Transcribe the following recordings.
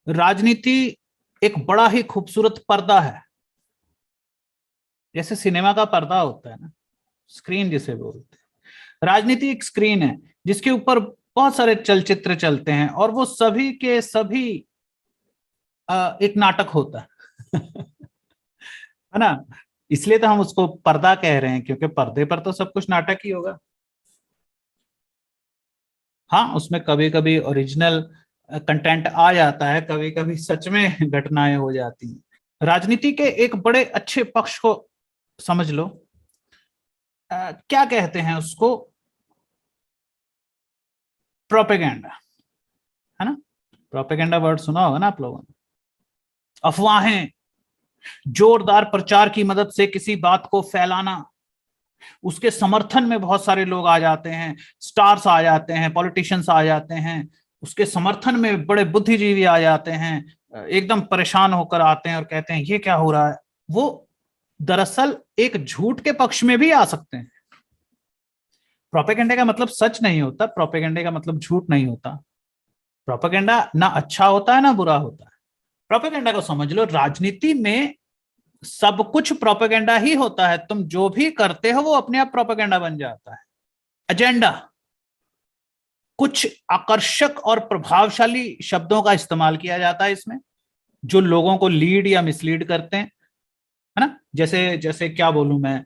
राजनीति एक बड़ा ही खूबसूरत पर्दा है। जैसे सिनेमा का पर्दा होता है ना, स्क्रीन जिसे बोलते हैं, राजनीति एक स्क्रीन है जिसके ऊपर बहुत सारे चलचित्र चलते हैं और वो सभी के सभी एक नाटक होता है है ना। इसलिए तो हम उसको पर्दा कह रहे हैं, क्योंकि पर्दे पर तो सब कुछ नाटक ही होगा। हाँ, उसमें कभी कभी ओरिजिनल कंटेंट आ जाता है, कभी कभी सच में घटनाएं हो जाती हैं। राजनीति के एक बड़े अच्छे पक्ष को समझ लो। क्या कहते हैं उसको? प्रोपेगेंडा, है ना। प्रोपेगेंडा वर्ड सुना होगा ना आप लोगों ने। अफवाहें, जोरदार प्रचार की मदद से किसी बात को फैलाना। उसके समर्थन में बहुत सारे लोग आ जाते हैं, स्टार्स आ जाते हैं, पॉलिटिशियंस आ जाते हैं। उसके समर्थन में बड़े बुद्धिजीवी आ जाते हैं, एकदम परेशान होकर आते हैं और कहते हैं ये क्या हो रहा है। वो दरअसल एक झूठ के पक्ष में भी आ सकते हैं। प्रोपेगेंडे का मतलब सच नहीं होता, प्रोपेगेंडे का मतलब झूठ नहीं होता। प्रोपेगेंडा ना अच्छा होता है ना बुरा होता है। प्रोपेगेंडा को समझ लो, राजनीति में सब कुछ प्रोपेगेंडा ही होता है। तुम जो भी करते हो वो अपने आप प्रोपेगेंडा बन जाता है। एजेंडा, कुछ आकर्षक और प्रभावशाली शब्दों का इस्तेमाल किया जाता है इसमें, जो लोगों को लीड या मिसलीड करते हैं, है ना। जैसे जैसे क्या बोलूं मैं,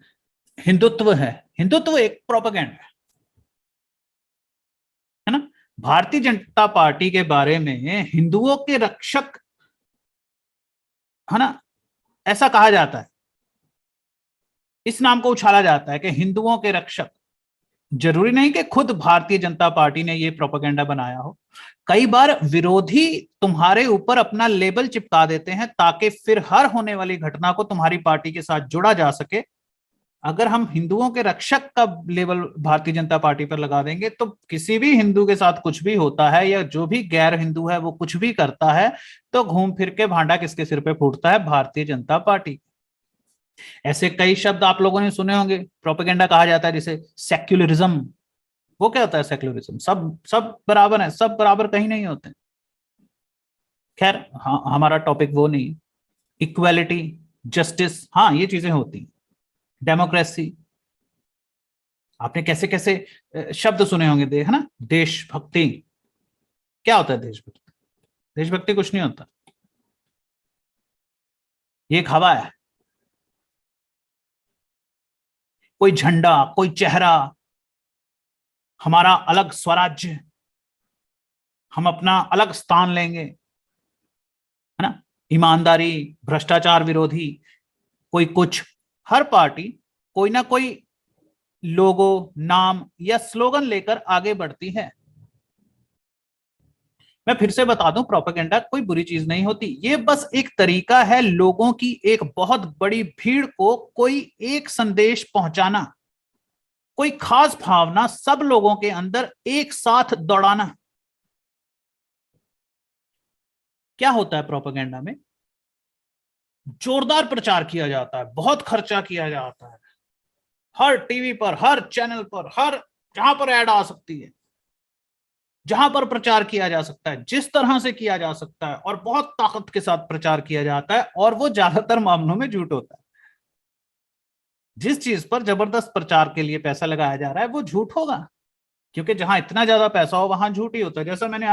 हिंदुत्व है, हिंदुत्व एक प्रोपेगेंडा है ना। भारतीय जनता पार्टी के बारे में हिंदुओं के रक्षक, है ना, ऐसा कहा जाता है। इस नाम को उछाला जाता है कि हिंदुओं के रक्षक। जरूरी नहीं कि खुद भारतीय जनता पार्टी ने ये प्रोपेगेंडा बनाया हो। कई बार विरोधी तुम्हारे ऊपर अपना लेबल चिपका देते हैं ताकि फिर हर होने वाली घटना को तुम्हारी पार्टी के साथ जोड़ा जा सके। अगर हम हिंदुओं के रक्षक का लेबल भारतीय जनता पार्टी पर लगा देंगे तो किसी भी हिंदू के साथ कुछ भी होता है या जो भी गैर हिंदू है वो कुछ भी करता है, तो घूम फिर के भांडा किसके सिर पे फूटता है? भारतीय जनता पार्टी। ऐसे कई शब्द आप लोगों ने सुने होंगे, प्रोपेगेंडा कहा जाता है जिसे सेक्युलरिज्म। वो क्या होता है सेक्युलरिज्म? सब सब बराबर है, सब बराबर कहीं नहीं होते। खैर, हाँ, हमारा टॉपिक वो नहीं। इक्वालिटी, जस्टिस, हाँ ये चीजें होती। डेमोक्रेसी, आपने कैसे कैसे शब्द सुने होंगे, देख ना। देशभक्ति, क्या होता है देशभक्ति? देशभक्ति कुछ नहीं होता, ये एक हवा है। कोई झंडा, कोई चेहरा, हमारा अलग स्वराज्य, हम अपना अलग स्थान लेंगे, है ना। ईमानदारी, भ्रष्टाचार विरोधी, कोई कुछ। हर पार्टी कोई ना कोई लोगो, नाम या स्लोगन लेकर आगे बढ़ती है। मैं फिर से बता दूं, प्रोपेगेंडा कोई बुरी चीज नहीं होती, ये बस एक तरीका है लोगों की एक बहुत बड़ी भीड़ को कोई एक संदेश पहुंचाना, कोई खास भावना सब लोगों के अंदर एक साथ दौड़ाना। क्या होता है प्रोपेगेंडा में? जोरदार प्रचार किया जाता है, बहुत खर्चा किया जाता है, हर टीवी पर, हर चैनल पर, हर जहां पर ऐड आ सकती है, जहां पर प्रचार किया जा सकता है, जिस तरह से किया जा सकता है, और बहुत ताकत के साथ प्रचार किया जाता है, और वो ज्यादातर मामलों में झूठ होता है। जिस चीज पर जबरदस्त प्रचार के लिए पैसा लगाया जा रहा है वो झूठ होगा, क्योंकि जहां इतना ज्यादा पैसा हो वहां झूठ ही होता है। जैसा मैंने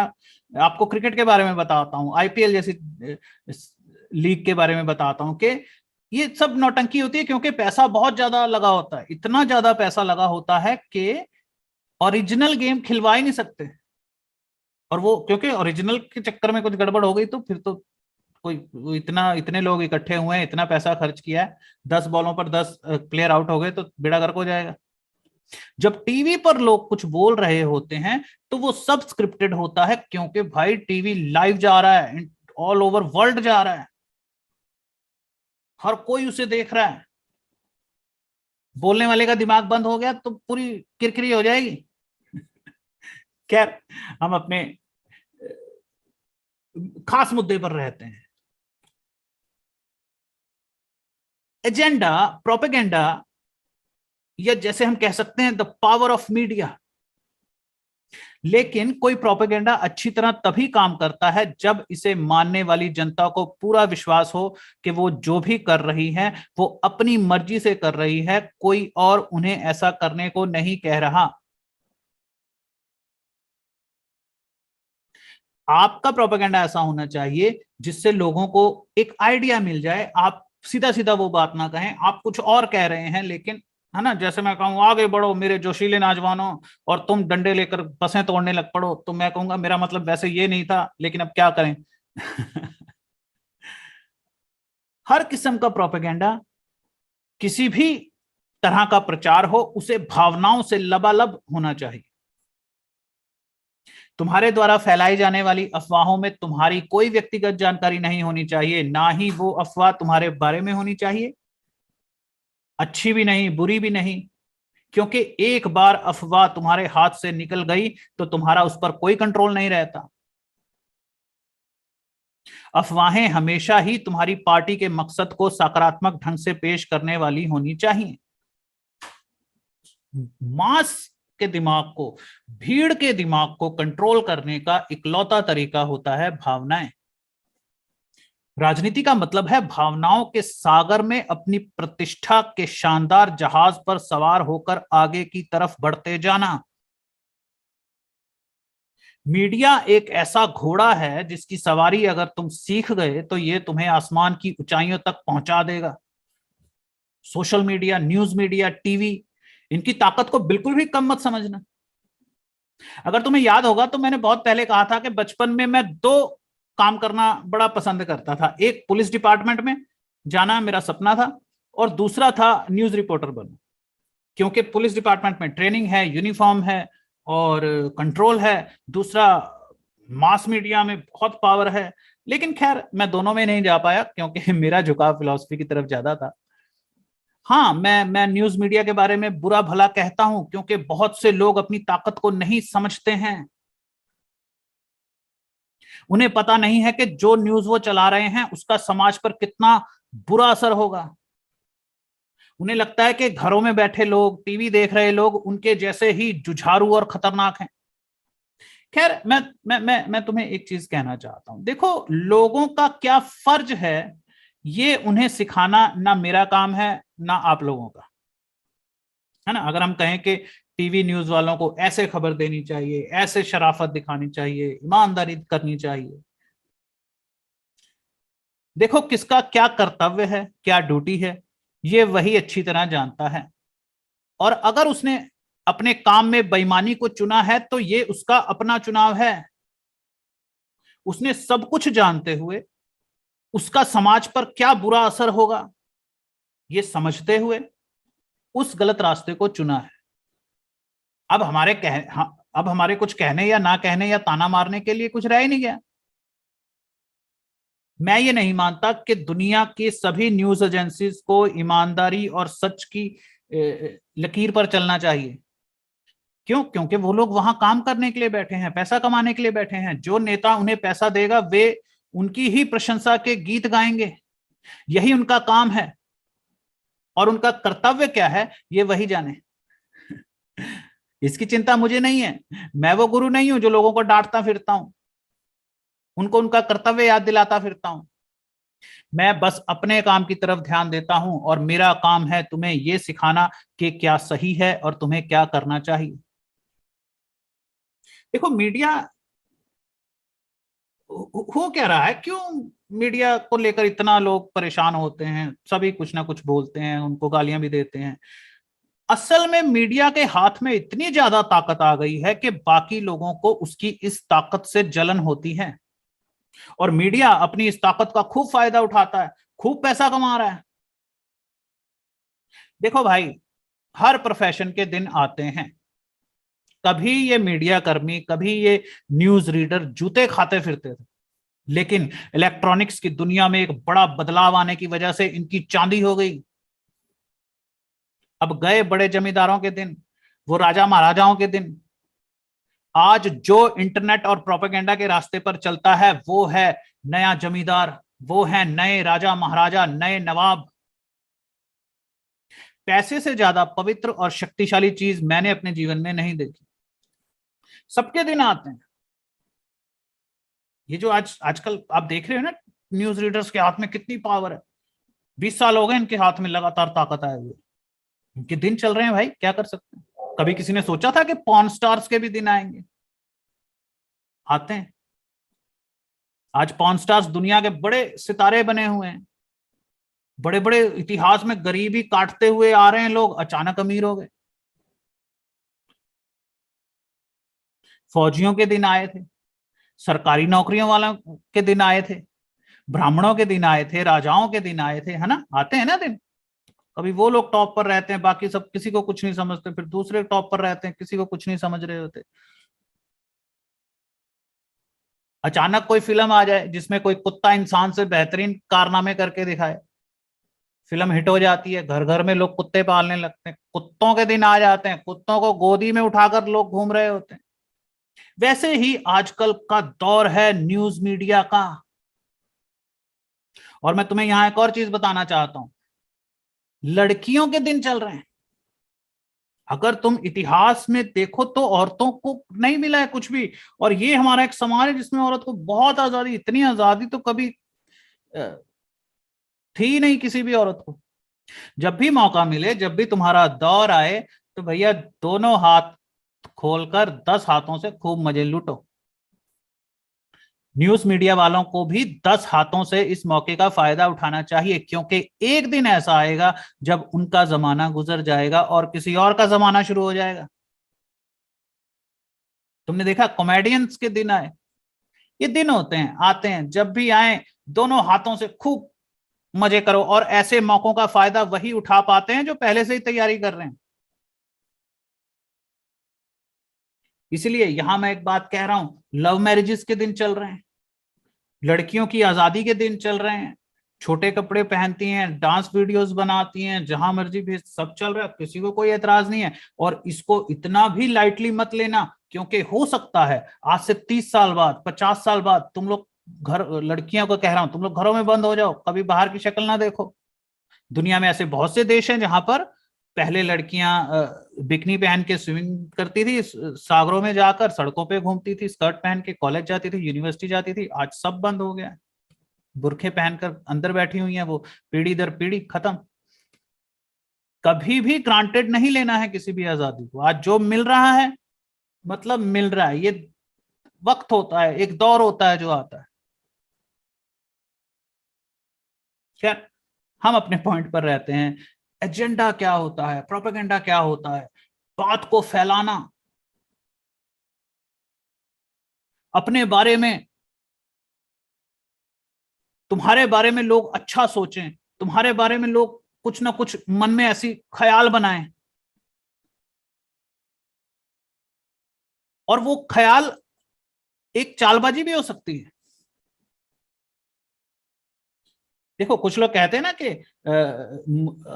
आपको क्रिकेट के बारे में बताता हूँ, आईपीएल जैसी लीग के बारे में बताता हूँ कि ये सब नौटंकी होती है, क्योंकि पैसा बहुत ज्यादा लगा होता है, इतना ज्यादा पैसा लगा होता है कि ओरिजिनल गेम खिलवा ही नहीं सकते। और वो क्योंकि ओरिजिनल के चक्कर में कुछ गड़बड़ हो गई तो फिर तो कोई इतना, इतने लोग इकट्ठे हुए हैं, इतना पैसा खर्च किया है, 10 बॉलों पर 10 प्लेयर आउट हो गए तो बेड़ा गर्क हो जाएगा। जब टीवी पर लोग कुछ बोल रहे होते हैं तो वो सब स्क्रिप्टेड होता है, क्योंकि भाई टीवी लाइव जा रहा है, ऑल ओवर वर्ल्ड जा रहा है, हर कोई उसे देख रहा है। बोलने वाले का दिमाग बंद हो गया तो पूरी किरकिरी हो जाएगी। खैर, हम अपने खास मुद्दे पर रहते हैं। एजेंडा, प्रोपेगेंडा, या जैसे हम कह सकते हैं द पावर ऑफ मीडिया। लेकिन कोई प्रोपेगेंडा अच्छी तरह तभी काम करता है जब इसे मानने वाली जनता को पूरा विश्वास हो कि वो जो भी कर रही है वो अपनी मर्जी से कर रही है, कोई और उन्हें ऐसा करने को नहीं कह रहा। आपका प्रोपेगेंडा ऐसा होना चाहिए जिससे लोगों को एक आइडिया मिल जाए, आप सीधा सीधा वो बात ना कहें, आप कुछ और कह रहे हैं लेकिन, है ना, जैसे मैं कहूँ आगे बढ़ो मेरे जोशीले नौजवानों, और तुम डंडे लेकर बसें तोड़ने लग पड़ो, तो मैं कहूंगा मेरा मतलब वैसे ये नहीं था, लेकिन अब क्या करें। हर किस्म का प्रोपेगेंडा, किसी भी तरह का प्रचार हो, उसे भावनाओं से लबालब होना चाहिए। तुम्हारे द्वारा फैलाई जाने वाली अफवाहों में तुम्हारी कोई व्यक्तिगत जानकारी नहीं होनी चाहिए, ना ही वो अफवाह तुम्हारे बारे में होनी चाहिए, अच्छी भी नहीं बुरी भी नहीं, क्योंकि एक बार अफवाह तुम्हारे हाथ से निकल गई तो तुम्हारा उस पर कोई कंट्रोल नहीं रहता। अफवाहें हमेशा ही तुम्हारी पार्टी के मकसद को सकारात्मक ढंग से पेश करने वाली होनी चाहिए। मास के दिमाग को, भीड़ के दिमाग को कंट्रोल करने का इकलौता तरीका होता है भावनाएं। राजनीति का मतलब है भावनाओं के सागर में अपनी प्रतिष्ठा के शानदार जहाज पर सवार होकर आगे की तरफ बढ़ते जाना। मीडिया एक ऐसा घोड़ा है जिसकी सवारी अगर तुम सीख गए तो ये तुम्हें आसमान की ऊंचाइयों तक पहुंचा देगा। Social media, news media, TV, इनकी ताकत को बिल्कुल भी कम मत समझना। अगर तुम्हें याद होगा तो मैंने बहुत पहले कहा था कि बचपन में मैं दो काम करना बड़ा पसंद करता था। एक, पुलिस डिपार्टमेंट में जाना मेरा सपना था, और दूसरा था न्यूज रिपोर्टर बनना। क्योंकि पुलिस डिपार्टमेंट में ट्रेनिंग है, यूनिफॉर्म है और कंट्रोल है। दूसरा, मास मीडिया में बहुत पावर है। लेकिन खैर मैं दोनों में नहीं जा पाया क्योंकि मेरा झुकाव फिलॉसफी की तरफ ज्यादा था। हाँ, मैं न्यूज मीडिया के बारे में बुरा भला कहता हूं क्योंकि बहुत से लोग अपनी ताकत को नहीं समझते हैं। उन्हें पता नहीं है कि जो न्यूज वो चला रहे हैं उसका समाज पर कितना बुरा असर होगा। उन्हें लगता है कि घरों में बैठे लोग, टीवी देख रहे लोग उनके जैसे ही जुझारू और खतरनाक हैं। खैर मैं तुम्हें एक चीज कहना चाहता हूं। देखो, लोगों का क्या फर्ज है ये उन्हें सिखाना ना मेरा काम है ना आप लोगों का, है ना। अगर हम कहें कि टीवी न्यूज वालों को ऐसे खबर देनी चाहिए, ऐसे शराफत दिखानी चाहिए, ईमानदारी करनी चाहिए, देखो किसका क्या कर्तव्य है, क्या ड्यूटी है, ये वही अच्छी तरह जानता है। और अगर उसने अपने काम में बेईमानी को चुना है तो ये उसका अपना चुनाव है। उसने सब कुछ जानते हुए उसका समाज पर क्या बुरा असर होगा ये समझते हुए उस गलत रास्ते को चुना है। अब अब हमारे कुछ कहने या ना कहने या ताना मारने के लिए कुछ रह ही नहीं गया। मैं ये नहीं मानता कि दुनिया के सभी न्यूज एजेंसीज को ईमानदारी और सच की लकीर पर चलना चाहिए। क्यों? क्योंकि वो लोग वहां काम करने के लिए बैठे हैं, पैसा कमाने के लिए बैठे हैं। जो नेता उन्हें पैसा देगा वे उनकी ही प्रशंसा के गीत गाएंगे, यही उनका काम है। और उनका कर्तव्य क्या है ये वही जाने। इसकी चिंता मुझे नहीं है। मैं वो गुरु नहीं हूं जो लोगों को डांटता फिरता हूं, उनको उनका कर्तव्य याद दिलाता फिरता हूं। मैं बस अपने काम की तरफ ध्यान देता हूं और मेरा काम है तुम्हें यह सिखाना कि क्या सही है और तुम्हें क्या करना चाहिए। देखो, मीडिया हो क्या रहा है, क्यों मीडिया को लेकर इतना लोग परेशान होते हैं, सभी कुछ ना कुछ बोलते हैं, उनको गालियां भी देते हैं। असल में मीडिया के हाथ में इतनी ज्यादा ताकत आ गई है कि बाकी लोगों को उसकी इस ताकत से जलन होती है, और मीडिया अपनी इस ताकत का खूब फायदा उठाता है, खूब पैसा कमा रहा है। देखो भाई, हर प्रोफेशन के दिन आते हैं। कभी ये मीडिया कर्मी, कभी ये न्यूज रीडर जूते खाते फिरते थे, लेकिन इलेक्ट्रॉनिक्स की दुनिया में एक बड़ा बदलाव आने की वजह से इनकी चांदी हो गई। अब गए बड़े जमींदारों के दिन, वो राजा महाराजाओं के दिन। आज जो इंटरनेट और प्रोपेगेंडा के रास्ते पर चलता है वो है नया जमींदार, वो है नए राजा महाराजा, नए नवाब। पैसे से ज्यादा पवित्र और शक्तिशाली चीज मैंने अपने जीवन में नहीं देखी। सबके दिन आते हैं। ये जो आजकल आप देख रहे हो ना, न्यूज रीडर्स के हाथ में कितनी पावर है। 20 साल हो गए इनके हाथ में लगातार ताकत आए हुए, इनके दिन चल रहे हैं भाई, क्या कर सकते हैं। कभी किसी ने सोचा था कि पॉर्न स्टार्स के भी दिन आएंगे? आते हैं। आज पॉर्न स्टार्स दुनिया के बड़े सितारे बने हुए हैं, बड़े बड़े इतिहास में गरीबी काटते हुए आ रहे हैं लोग, अचानक अमीर हो गए। फौजियों के दिन आए थे, सरकारी नौकरियों वालों के दिन आए थे, ब्राह्मणों के दिन आए थे, राजाओं के दिन आए थे, है ना, आते हैं ना दिन। कभी वो लोग टॉप पर रहते हैं, बाकी सब किसी को कुछ नहीं समझते, फिर दूसरे टॉप पर रहते हैं, किसी को कुछ नहीं समझ रहे होते। अचानक कोई फिल्म आ जाए जिसमें कोई कुत्ता इंसान से बेहतरीन कारनामे करके दिखाए, फिल्म हिट हो जाती है, घर घर में लोग कुत्ते पालने लगते हैं, कुत्तों के दिन आ जाते हैं, कुत्तों को गोदी में उठाकर लोग घूम रहे होते हैं। वैसे ही आजकल का दौर है न्यूज मीडिया का। और मैं तुम्हें यहां एक और चीज बताना चाहता हूं, लड़कियों के दिन चल रहे हैं। अगर तुम इतिहास में देखो तो औरतों को नहीं मिला है कुछ भी, और ये हमारा एक समाज है जिसमें औरत को बहुत आजादी, इतनी आजादी तो कभी अ, थी नहीं किसी भी औरत को। जब भी मौका मिले, जब भी तुम्हारा दौर आए, तो भैया दोनों हाथ खोलकर 10 हाथों से खूब मजे लूटो। न्यूज मीडिया वालों को भी 10 हाथों से इस मौके का फायदा उठाना चाहिए, क्योंकि एक दिन ऐसा आएगा जब उनका जमाना गुजर जाएगा और किसी और का जमाना शुरू हो जाएगा। तुमने देखा कॉमेडियंस के दिन आए, ये दिन होते हैं, आते हैं, जब भी आए दोनों हाथों से खूब मजे करो। और ऐसे मौकों का फायदा वही उठा पाते हैं जो पहले से ही तैयारी कर रहे हैं। इसलिए यहां मैं एक बात कह रहा हूं, लव मैरिजेस के दिन चल रहे हैं, लड़कियों की आजादी के दिन चल रहे हैं, छोटे कपड़े पहनती हैं, डांस वीडियोस बनाती हैं, जहां मर्जी भी सब चल रहा है, किसी को कोई एतराज नहीं है। और इसको इतना भी लाइटली मत लेना, क्योंकि हो सकता है आज से 30 साल बाद, 50 साल बाद तुम लोग घर, लड़कियों को कह रहा हूं, तुम लोग घरों में बंद हो जाओ, कभी बाहर की शक्ल ना देखो। दुनिया में ऐसे बहुत से देश हैं जहां पर पहले लड़कियां बिकनी पहन के स्विमिंग करती थी, सागरों में जाकर सड़कों पे घूमती थी, स्कर्ट पहन के कॉलेज जाती थी, यूनिवर्सिटी जाती थी। आज सब बंद हो गया है, बुरखे पहनकर अंदर बैठी हुई हैं वो, पीढ़ी दर पीढ़ी खत्म। कभी भी ग्रांटेड नहीं लेना है किसी भी आजादी को। आज जो मिल रहा है मतलब मिल रहा है, ये वक्त होता है, एक दौर होता है जो आता है। खैर, हम अपने पॉइंट पर रहते हैं। एजेंडा क्या होता है, प्रोपेगेंडा क्या होता है, बात को फैलाना, अपने बारे में, तुम्हारे बारे में लोग अच्छा सोचें, तुम्हारे बारे में लोग कुछ ना कुछ मन में ऐसी ख्याल बनाएं, और वो ख्याल एक चालबाजी भी हो सकती है। देखो कुछ लोग कहते हैं ना कि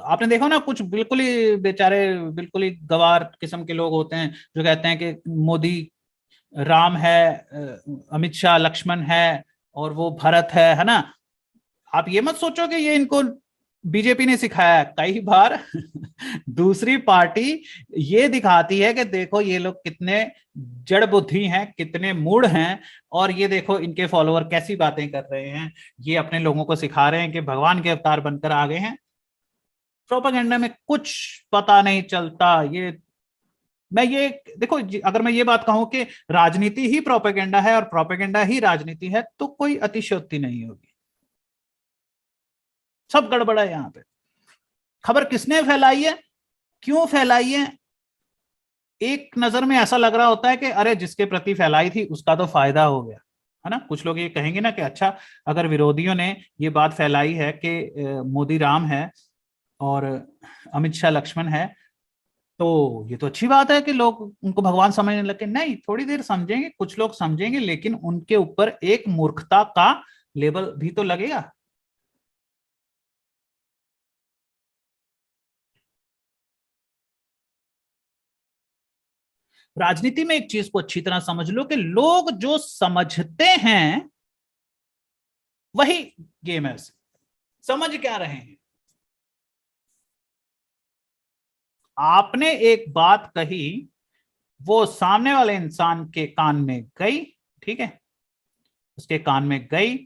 आपने देखो ना, कुछ बिल्कुल ही बेचारे, बिल्कुल ही गवार किस्म के लोग होते हैं जो कहते हैं कि मोदी राम है, अमित शाह लक्ष्मण है, और वो भरत है ना। आप ये मत सोचो कि ये इनको बीजेपी ने सिखाया है। कई बार दूसरी पार्टी ये दिखाती है कि देखो ये लोग कितने जड़ बुद्धि हैं, कितने मूड हैं, और ये देखो इनके फॉलोअर कैसी बातें कर रहे हैं, ये अपने लोगों को सिखा रहे हैं कि भगवान के अवतार बनकर आ गए हैं। प्रोपेगेंडा में कुछ पता नहीं चलता। ये मैं ये देखो अगर मैं ये बात कहूं कि राजनीति ही प्रोपेगेंडा है और प्रोपेगेंडा ही राजनीति है, तो कोई अतिशयोक्ति नहीं होगी। सब गड़बड़ है यहाँ पे। खबर किसने फैलाई है, क्यों फैलाई है, एक नजर में ऐसा लग रहा होता है कि अरे जिसके प्रति फैलाई थी उसका तो फायदा हो गया, है ना। कुछ लोग ये कहेंगे ना कि अच्छा, अगर विरोधियों ने ये बात फैलाई है कि मोदी राम है और अमित शाह लक्ष्मण है, तो ये तो अच्छी बात है कि लोग उनको भगवान समझने लगे। नहीं, थोड़ी देर समझेंगे, कुछ लोग समझेंगे, लेकिन उनके ऊपर एक मूर्खता का लेबल भी तो लगेगा। राजनीति में एक चीज को अच्छी तरह समझ लो कि लोग जो समझते हैं वही गेम है। समझ क्या रहे हैं, आपने एक बात कही वो सामने वाले इंसान के कान में गई, ठीक है, उसके कान में गई।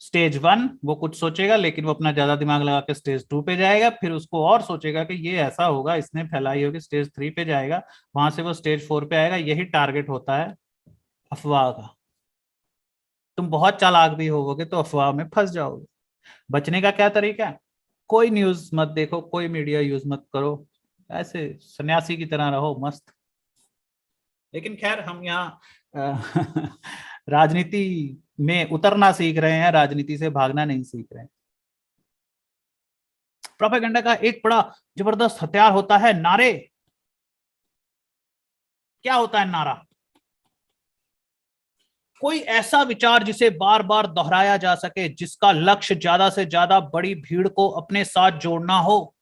स्टेज 1 वो कुछ सोचेगा, लेकिन वो अपना ज्यादा दिमाग लगा के स्टेज 2 पे जाएगा, फिर उसको और सोचेगा कि ये ऐसा होगा, इसने फैलाई होगी, स्टेज 3 पे जाएगा, वहां से वो स्टेज 4 पे आएगा। यही टारगेट होता है अफवाह का। तुम बहुत चालाक भी होवोगे तो अफवाह में फंस जाओगे। बचने का क्या तरीका है? कोई न्यूज मत देखो, कोई मीडिया यूज मत करो, ऐसे सन्यासी की तरह रहो मस्त। लेकिन खैर, हम यहाँ राजनीति में उतरना सीख रहे हैं, राजनीति से भागना नहीं सीख रहे हैं। प्रोपेगेंडा का एक बड़ा जबरदस्त हथियार होता है नारे। क्या होता है नारा? कोई ऐसा विचार जिसे बार बार दोहराया जा सके, जिसका लक्ष्य ज्यादा से ज्यादा बड़ी भीड़ को अपने साथ जोड़ना हो।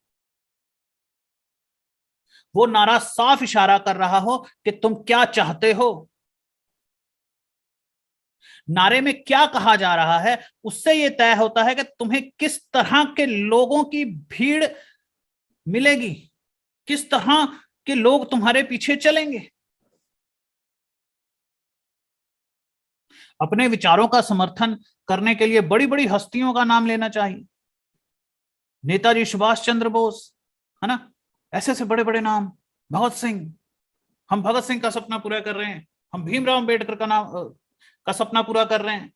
वो नारा साफ इशारा कर रहा हो कि तुम क्या चाहते हो। नारे में क्या कहा जा रहा है, उससे यह तय होता है कि तुम्हें किस तरह के लोगों की भीड़ मिलेगी, किस तरह के लोग तुम्हारे पीछे चलेंगे। अपने विचारों का समर्थन करने के लिए बड़ी बड़ी हस्तियों का नाम लेना चाहिए। नेताजी सुभाष चंद्र बोस, है ना, ऐसे ऐसे बड़े बड़े नाम। भगत सिंह, हम भगत सिंह का सपना पूरा कर रहे हैं। हम भीमराव अंबेडकर का नाम का सपना पूरा कर रहे हैं।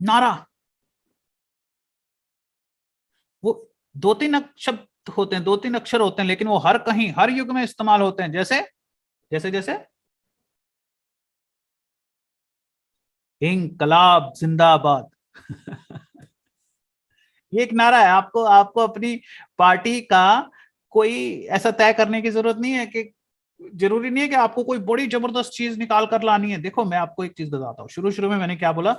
नारा, वो दो तीन शब्द होते हैं, दो तीन अक्षर होते हैं, लेकिन वो हर कहीं हर युग में इस्तेमाल होते हैं। जैसे जैसे जैसे इंकलाब जिंदाबाद। ये एक नारा है। आपको आपको अपनी पार्टी का कोई ऐसा तय करने की जरूरत नहीं है कि जरूरी नहीं है कि आपको कोई बड़ी जबरदस्त चीज निकाल कर लानी है। देखो, मैं आपको एक चीज बताता हूँ। शुरू शुरू में मैंने क्या बोला?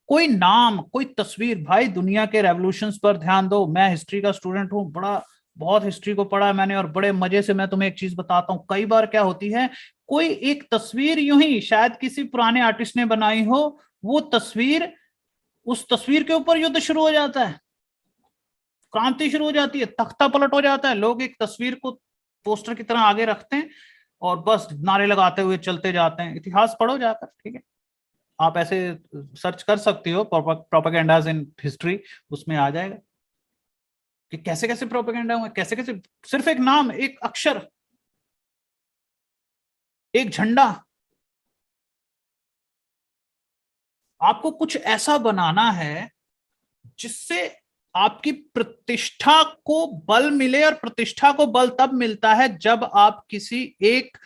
कोई नाम, कोई तस्वीर। भाई, दुनिया के रेवोल्यूशंस पर ध्यान दो। मैं हिस्ट्री का स्टूडेंट हूँ, बड़ा बहुत हिस्ट्री को पढ़ा है मैंने, और बड़े मजे से मैं तुम्हें एक चीज बताता हूँ। कई बार क्या होती है, कोई एक तस्वीर यूं ही शायद किसी पुराने आर्टिस्ट ने बनाई हो, वो तस्वीर, उस तस्वीर के ऊपर युद्ध शुरू हो जाता है, क्रांति शुरू हो जाती है, तख्ता पलट हो जाता है। लोग एक तस्वीर को पोस्टर की तरह आगे रखते हैं और बस नारे लगाते हुए चलते जाते हैं। इतिहास पढ़ो जाकर, ठीक है? आप ऐसे सर्च कर सकती हो, प्रोपेगेंडाज इन हिस्ट्री, उसमें आ जाएगा कि कैसे कैसे प्रोपेगेंडा हुए, कैसे कैसे सिर्फ एक नाम, एक अक्षर, एक झंडा। आपको कुछ ऐसा बनाना है जिससे आपकी प्रतिष्ठा को बल मिले, और प्रतिष्ठा को बल तब मिलता है जब आप किसी एक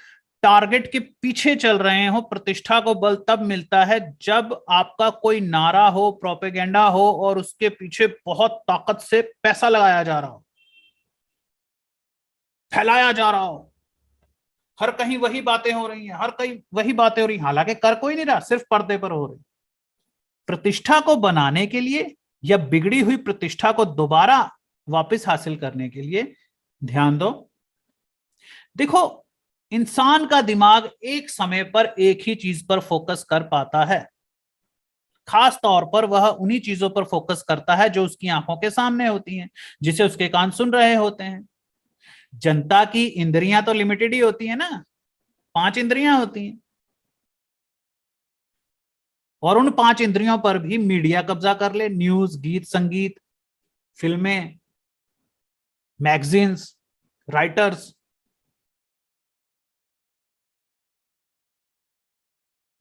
टारगेट के पीछे चल रहे हो। प्रतिष्ठा को बल तब मिलता है जब आपका कोई नारा हो, प्रोपेगेंडा हो, और उसके पीछे बहुत ताकत से पैसा लगाया जा रहा हो, फैलाया जा रहा हो। हर कहीं वही बातें हो रही हैं, हर कहीं वही बातें हो रही हैं, हालांकि कर कोई नहीं रहा, सिर्फ पर्दे पर हो रही। प्रतिष्ठा को बनाने के लिए या बिगड़ी हुई प्रतिष्ठा को दोबारा वापस हासिल करने के लिए ध्यान दो। देखो, इंसान का दिमाग एक समय पर एक ही चीज पर फोकस कर पाता है। खास तौर पर वह उन्हीं चीजों पर फोकस करता है जो उसकी आंखों के सामने होती हैं, जिसे उसके कान सुन रहे होते हैं। जनता की इंद्रियां तो लिमिटेड ही होती है ना, 5 इंद्रियां होती हैं, और उन 5 इंद्रियों पर भी मीडिया कब्जा कर ले। न्यूज, गीत संगीत, फिल्में, मैगजीन्स, राइटर्स,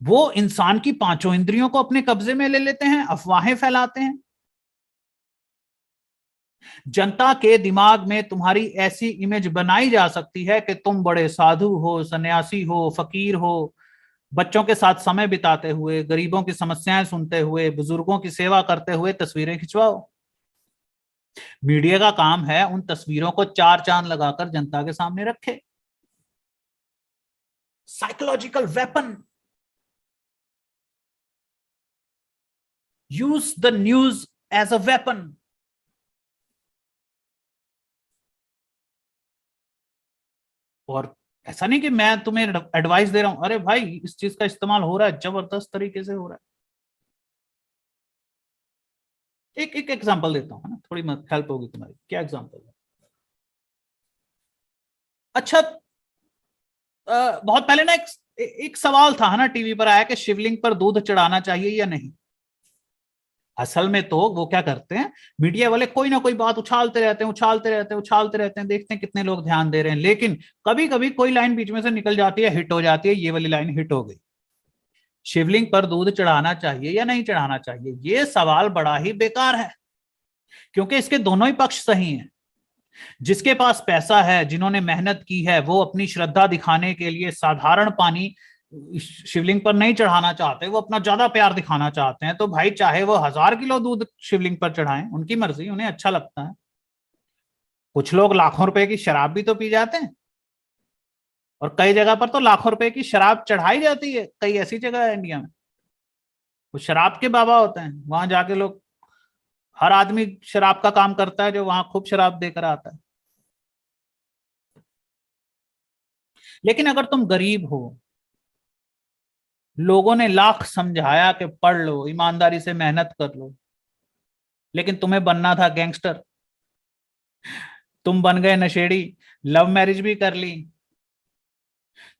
वो इंसान की 5 इंद्रियों को अपने कब्जे में ले लेते हैं, अफवाहें फैलाते हैं। जनता के दिमाग में तुम्हारी ऐसी इमेज बनाई जा सकती है कि तुम बड़े साधु हो, सन्यासी हो, फकीर हो, बच्चों के साथ समय बिताते हुए, गरीबों की समस्याएं सुनते हुए, बुजुर्गों की सेवा करते हुए तस्वीरें खिंचवाओ। मीडिया का काम है उन तस्वीरों को 4 चांद लगाकर जनता के सामने रखे। Psychological weapon. Use the news as a weapon. और ऐसा नहीं कि मैं तुम्हें एडवाइस दे रहा हूं, अरे भाई इस चीज का इस्तेमाल हो रहा है, जबरदस्त तरीके से हो रहा है। एक एक एग्जांपल देता हूँ, है ना, थोड़ी हेल्प होगी तुम्हारी। क्या एग्जांपल है? अच्छा, बहुत पहले ना एक सवाल था ना टीवी पर आया कि शिवलिंग पर दूध चढ़ाना चाहिए या नहीं। असल में तो वो क्या करते हैं, मीडिया वाले कोई ना कोई बात उछालते रहते हैं, उछालते रहते हैं, उछालते रहते हैं, देखते हैं कितने लोग ध्यान दे रहे हैं। लेकिन कभी कभी कोई लाइन बीच में से निकल जाती है, हिट हो जाती है, ये वाली लाइन हिट हो गई। शिवलिंग पर दूध चढ़ाना चाहिए या नहीं चढ़ाना चाहिए, ये सवाल बड़ा ही बेकार है, क्योंकि इसके दोनों ही पक्ष सही हैं। जिसके पास पैसा है, जिन्होंने मेहनत की है, वो अपनी श्रद्धा दिखाने के लिए साधारण पानी शिवलिंग पर नहीं चढ़ाना चाहते, वो अपना ज्यादा प्यार दिखाना चाहते हैं। तो भाई चाहे वो 1000 किलो दूध शिवलिंग पर चढ़ाएं, उनकी मर्जी, उन्हें अच्छा लगता है। कुछ लोग लाखों रुपए की शराब भी तो पी जाते हैं, और कई जगह पर तो लाखों रुपए की शराब चढ़ाई जाती है। कई ऐसी जगह है इंडिया में, वो शराब के बाबा होते हैं, वहां जाके लोग, हर आदमी शराब का काम करता है जो वहां खूब शराब देकर आता है। लेकिन अगर तुम गरीब हो, लोगों ने लाख समझाया कि पढ़ लो, ईमानदारी से मेहनत कर लो, लेकिन तुम्हें बनना था गैंगस्टर, तुम बन गए नशेड़ी, लव मैरिज भी कर ली,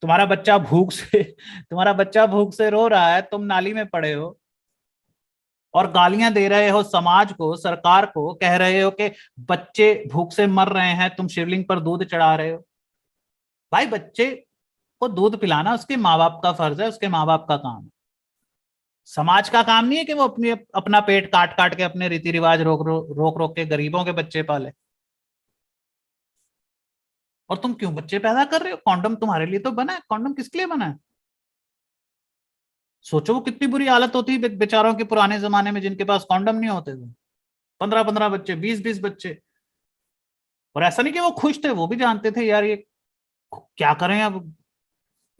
तुम्हारा बच्चा भूख से तुम्हारा बच्चा भूख से रो रहा है, तुम नाली में पड़े हो और गालियां दे रहे हो समाज को, सरकार को, कह रहे हो कि बच्चे भूख से मर रहे हैं, तुम शिवलिंग पर दूध चढ़ा रहे हो। भाई बच्चे को दूध पिलाना उसके माँ बाप का फर्ज है, उसके माँ बाप का काम है। समाज का काम नहीं है कि वो अपनी अपना पेट काट काट के अपने रीति रिवाज रोक रोक के गरीबों के बच्चे पाले। और तुम क्यों बच्चे पैदा कर रहे हो? कॉन्डम तुम्हारे लिए तो बना है, कॉन्डम किसके लिए बना है? सोचो वो कितनी बुरी हालत होती है बेचारों की पुराने जमाने में, जिनके पास कॉन्डम नहीं होते थे। 15-15 बच्चे, 20-20 बच्चे। और ऐसा नहीं कि वो खुश थे, वो भी जानते थे यार ये क्या करें अब,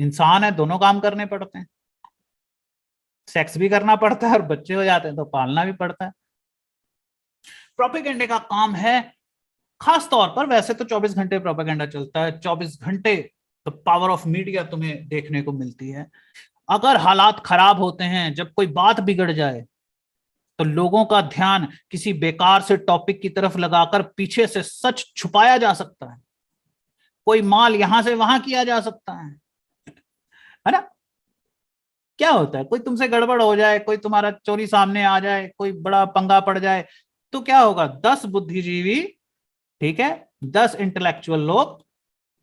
इंसान है, दोनों काम करने पड़ते हैं, सेक्स भी करना पड़ता है और बच्चे हो जाते हैं तो पालना भी पड़ता है। प्रोपेगेंडे का काम है, खास तौर पर, वैसे तो 24 घंटे प्रोपेगेंडा चलता है, 24 घंटे तो पावर ऑफ मीडिया तुम्हें देखने को मिलती है। अगर हालात खराब होते हैं, जब कोई बात बिगड़ जाए, तो लोगों का ध्यान किसी बेकार से टॉपिक की तरफ लगाकर पीछे से सच छुपाया जा सकता है, कोई माल यहां से वहां किया जा सकता है ना? क्या होता है, कोई तुमसे गड़बड़ हो जाए, कोई तुम्हारा चोरी सामने आ जाए, कोई बड़ा पंगा पड़ जाए, तो क्या होगा? 10 बुद्धिजीवी, ठीक है, 10 इंटेलेक्चुअल लोग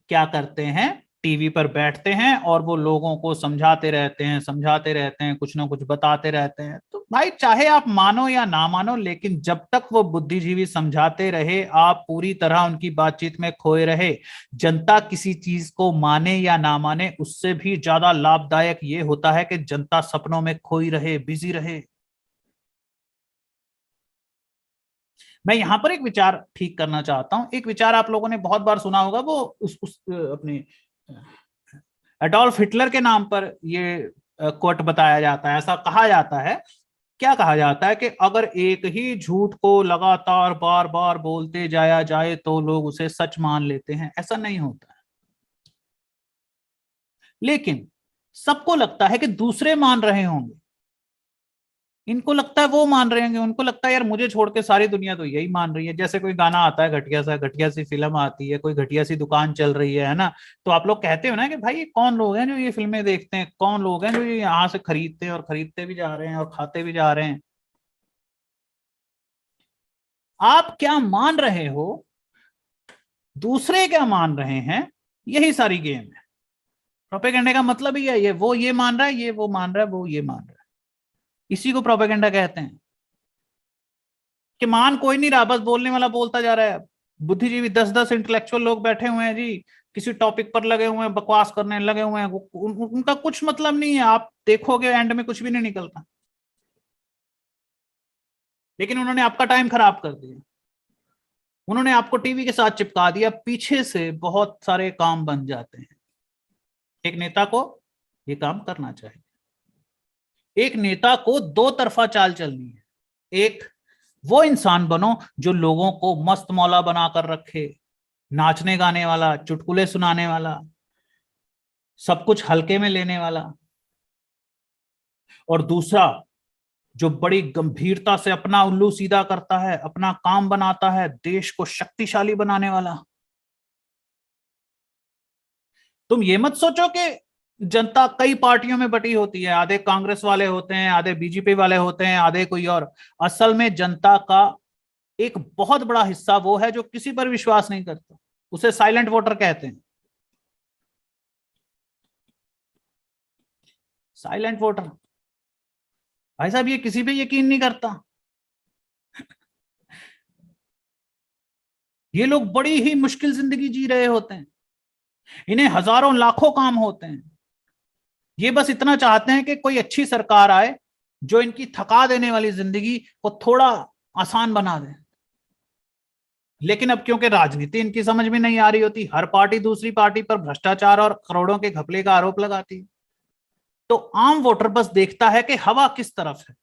क्या करते हैं, टीवी पर बैठते हैं और वो लोगों को समझाते रहते हैं, समझाते रहते हैं, कुछ ना कुछ बताते रहते हैं। तो भाई चाहे आप मानो या ना मानो, लेकिन जब तक वो बुद्धिजीवी समझाते रहे, आप पूरी तरह उनकी बातचीत में खोए रहे। जनता किसी चीज को माने या ना माने, उससे भी ज्यादा लाभदायक ये होता है कि जनता सपनों में खोई रहे, बिजी रहे। मैं यहां पर एक विचार ठीक करना चाहता हूं। एक विचार आप लोगों ने बहुत बार सुना होगा, वो उस अपने एडोल्फ हिटलर के नाम पर ये कोट बताया जाता है, ऐसा कहा जाता है। क्या कहा जाता है कि अगर एक ही झूठ को लगातार बार बार बोलते जाया जाए तो लोग उसे सच मान लेते हैं। ऐसा नहीं होता है, लेकिन सबको लगता है कि दूसरे मान रहे होंगे, इनको लगता है वो मान रहे होंगे, उनको लगता है यार मुझे छोड़ के सारी दुनिया तो यही मान रही है। जैसे कोई गाना आता है घटिया सी फिल्म आती है, कोई घटिया सी दुकान चल रही है ना, तो आप लोग कहते हो ना कि भाई ये कौन लोग हैं जो ये फिल्में देखते हैं, कौन लोग हैं जो ये यहाँ से खरीदते हैं और खरीदते भी जा रहे हैं और खाते भी जा रहे हैं। आप क्या मान रहे हो, दूसरे क्या मान रहे हैं, यही सारी गेम है। प्रोपेगेंडा का मतलब ही है ये, वो ये मान रहा है, ये वो मान रहा है, वो ये मान रहा है, इसी को प्रोपेगेंडा कहते हैं। कि मान कोई नहीं रहा, बस बोलने वाला बोलता जा रहा है। बुद्धिजीवी 10-10 इंटेलेक्चुअल लोग बैठे हुए हैं जी, किसी टॉपिक पर लगे हुए हैं, बकवास करने लगे हुए हैं, उनका कुछ मतलब नहीं है। आप देखोगे एंड में कुछ भी नहीं निकलता, लेकिन उन्होंने आपका टाइम खराब कर दिया, उन्होंने आपको टीवी के साथ चिपका दिया। पीछे से बहुत सारे काम बन जाते हैं। एक नेता को ये काम करना चाहिए। एक नेता को दो तरफा चाल चलनी है। एक, वो इंसान बनो जो लोगों को मस्त मौला बनाकर रखे, नाचने गाने वाला, चुटकुले सुनाने वाला, सब कुछ हल्के में लेने वाला। और दूसरा, जो बड़ी गंभीरता से अपना उल्लू सीधा करता है, अपना काम बनाता है, देश को शक्तिशाली बनाने वाला। तुम ये मत सोचो कि जनता कई पार्टियों में बटी होती है, आधे कांग्रेस वाले होते हैं, आधे बीजेपी वाले होते हैं, आधे कोई और। असल में जनता का एक बहुत बड़ा हिस्सा वो है जो किसी पर विश्वास नहीं करता, उसे साइलेंट वोटर कहते हैं। साइलेंट वोटर, भाई साहब ये किसी पे यकीन नहीं करता। ये लोग बड़ी ही मुश्किल जिंदगी जी रहे होते हैं, इन्हें हजारों लाखों काम होते हैं, ये बस इतना चाहते हैं कि कोई अच्छी सरकार आए जो इनकी थका देने वाली जिंदगी को थोड़ा आसान बना दे। लेकिन अब क्योंकि राजनीति इनकी समझ में नहीं आ रही होती, हर पार्टी दूसरी पार्टी पर भ्रष्टाचार और करोड़ों के घपले का आरोप लगाती है, तो आम वोटर बस देखता है कि हवा किस तरफ है,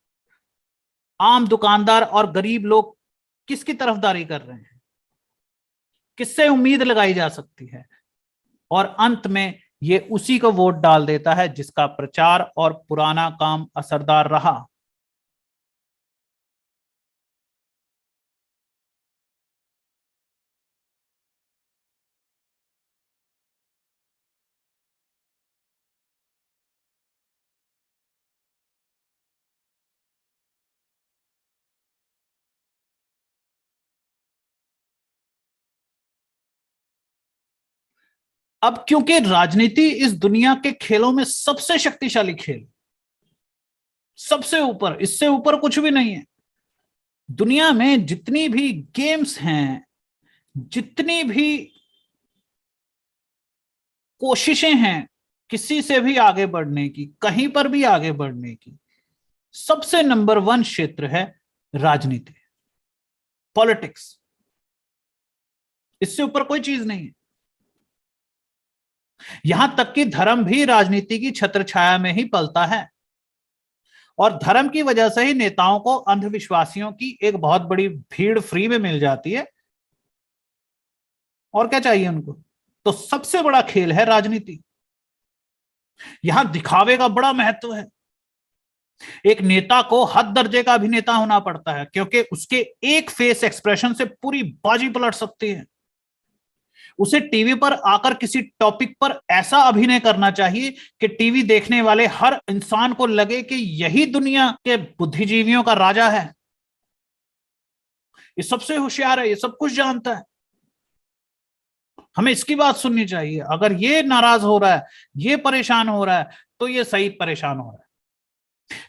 आम दुकानदार और गरीब लोग किसकी तरफदारी कर रहे हैं, किससे उम्मीद लगाई जा सकती है, और अंत में ये उसी को वोट डाल देता है जिसका प्रचार और पुराना काम असरदार रहा। अब क्योंकि राजनीति इस दुनिया के खेलों में सबसे शक्तिशाली खेल, सबसे ऊपर, इससे ऊपर कुछ भी नहीं है। दुनिया में जितनी भी गेम्स हैं, जितनी भी कोशिशें हैं किसी से भी आगे बढ़ने की, कहीं पर भी आगे बढ़ने की, सबसे नंबर 1 क्षेत्र है राजनीति, पॉलिटिक्स। इससे ऊपर कोई चीज नहीं है। यहां तक कि धर्म भी राजनीति की छत्र छाया में ही पलता है, और धर्म की वजह से ही नेताओं को अंधविश्वासियों की एक बहुत बड़ी भीड़ फ्री में मिल जाती है। और क्या चाहिए उनको? तो सबसे बड़ा खेल है राजनीति। यहां दिखावे का बड़ा महत्व है। एक नेता को हद दर्जे का अभिनेता होना पड़ता है, क्योंकि उसके एक फेस एक्सप्रेशन से पूरी बाजी पलट सकती है। उसे टीवी पर आकर किसी टॉपिक पर ऐसा अभिनय करना चाहिए कि टीवी देखने वाले हर इंसान को लगे कि यही दुनिया के बुद्धिजीवियों का राजा है, ये सबसे होशियार है, ये सब कुछ जानता है, हमें इसकी बात सुननी चाहिए। अगर ये नाराज हो रहा है, ये परेशान हो रहा है, तो ये सही परेशान हो रहा है।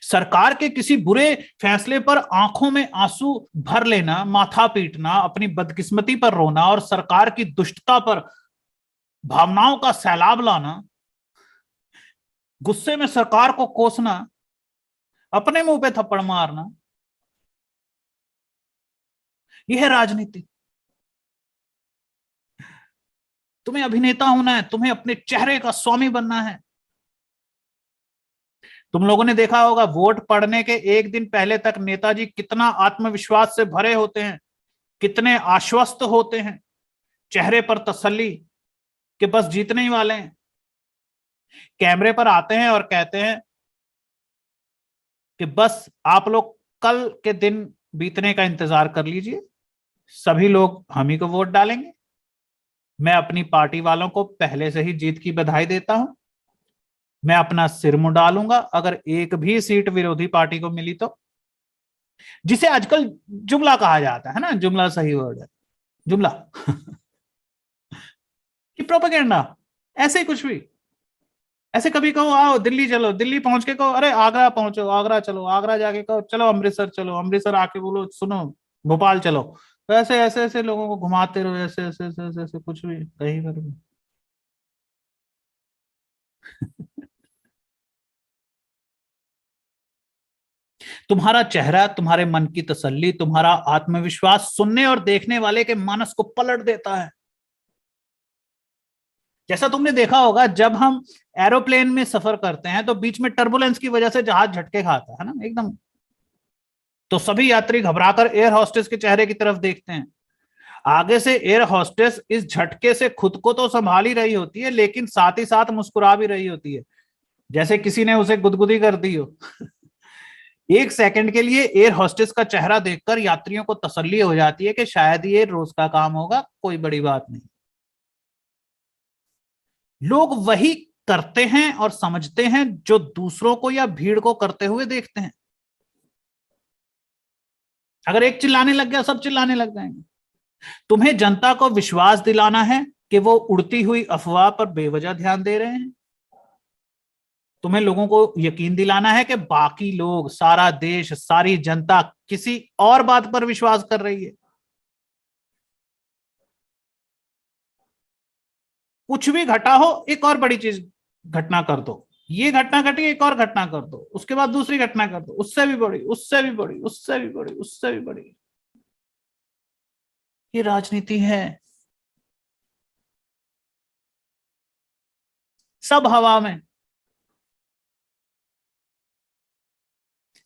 सरकार के किसी बुरे फैसले पर आंखों में आंसू भर लेना, माथा पीटना, अपनी बदकिस्मती पर रोना और सरकार की दुष्टता पर भावनाओं का सैलाब लाना, गुस्से में सरकार को कोसना, अपने मुंह पे थप्पड़ मारना, यह है राजनीति। तुम्हें अभिनेता होना है, तुम्हें अपने चेहरे का स्वामी बनना है। तुम लोगों ने देखा होगा, वोट पड़ने के एक दिन पहले तक नेताजी कितना आत्मविश्वास से भरे होते हैं, कितने आश्वस्त होते हैं, चेहरे पर तसल्ली कि बस जीतने ही वाले हैं। कैमरे पर आते हैं और कहते हैं कि बस आप लोग कल के दिन बीतने का इंतजार कर लीजिए, सभी लोग हम ही को वोट डालेंगे। मैं अपनी पार्टी वालों को पहले से ही जीत की बधाई देता हूं। मैं अपना सिर मुंह डालूंगा अगर एक भी सीट विरोधी पार्टी को मिली तो। जिसे आजकल जुमला कहा जाता है ना, जुमला सही वर्ड है, जुमला कि प्रोपेगेंडा, ऐसे ही कुछ भी। ऐसे कभी कहो आओ दिल्ली चलो, दिल्ली पहुंच के कहो अरे आगरा पहुंचो, आगरा चलो, आगरा जाके कहो चलो अमृतसर चलो, अमृतसर आके बोलो सुनो भोपाल चलो। तो ऐसे ऐसे ऐसे लोगों को घुमाते रहो, ऐसे ऐसे ऐसे ऐसे, ऐसे कुछ भी कहीं पर भी। तुम्हारा चेहरा तुम्हारे मन की तसल्ली, तुम्हारा आत्मविश्वास सुनने और देखने वाले के मानस को पलट देता है। जैसा तुमने देखा होगा, जब हम एरोप्लेन में सफर करते हैं तो बीच में टर्बुलेंस की वजह से जहाज झटके खाता है ना एकदम, तो सभी यात्री घबराकर एयर होस्टेस के चेहरे की तरफ देखते हैं। आगे से एयर होस्टेस इस झटके से खुद को तो संभाल ही रही होती है, लेकिन साथ ही साथ मुस्कुरा भी रही होती है, जैसे किसी ने उसे गुदगुदी कर दी हो। एक सेकंड के लिए एयर होस्टेस का चेहरा देखकर यात्रियों को तसल्ली हो जाती है कि शायद ये रोज का काम होगा, कोई बड़ी बात नहीं। लोग वही करते हैं और समझते हैं जो दूसरों को या भीड़ को करते हुए देखते हैं। अगर एक चिल्लाने लग गया, सब चिल्लाने लग जाएंगे। तुम्हें जनता को विश्वास दिलाना है कि वो उड़ती हुई अफवाह पर बेवजह ध्यान दे रहे हैं। तुम्हें लोगों को यकीन दिलाना है कि बाकी लोग, सारा देश, सारी जनता किसी और बात पर विश्वास कर रही है। कुछ भी घटा हो, एक और बड़ी चीज घटना कर दो, ये घटना घटी, एक और घटना कर दो, उसके बाद दूसरी घटना कर दो, उससे भी बड़ी, उससे भी बड़ी, उससे भी बड़ी, उससे भी बड़ी। ये राजनीति है। सब हवा में,